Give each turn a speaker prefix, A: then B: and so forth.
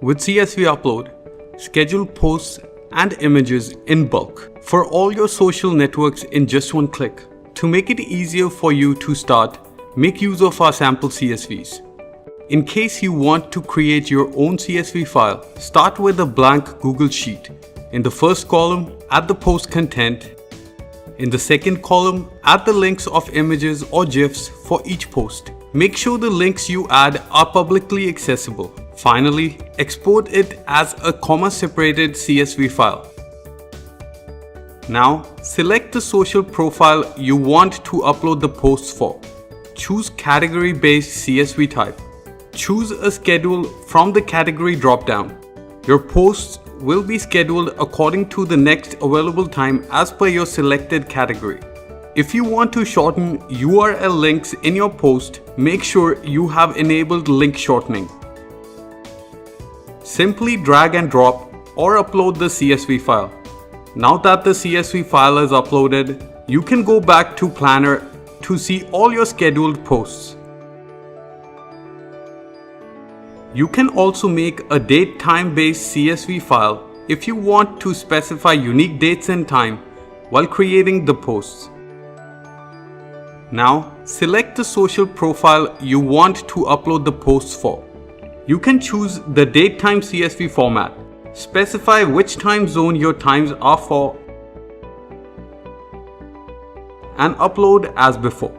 A: With CSV Upload, schedule posts and images in bulk for all your social networks in just one click. To make it easier for you to start, make use of our sample CSVs. In case you want to create your own CSV file, start with a blank Google Sheet. In the first column, add the post content. In the second column, add the links of images or GIFs for each post. Make sure the links you add are publicly accessible. Finally, export it as a comma-separated CSV file. Now, select the social profile you want to upload the posts for. Choose category-based CSV type. Choose a schedule from the category drop-down. Your posts will be scheduled according to the next available time as per your selected category. If you want to shorten URL links in your post, make sure you have enabled link shortening. Simply drag and drop or upload the CSV file. Now that the CSV file is uploaded, you can go back to Planner to see all your scheduled posts. You can also make a date-time based CSV file if you want to specify unique dates and time while creating the posts. Now, select the social profile you want to upload the posts for. You can choose the date-time CSV format. Specify which time zone your times are for and upload as before.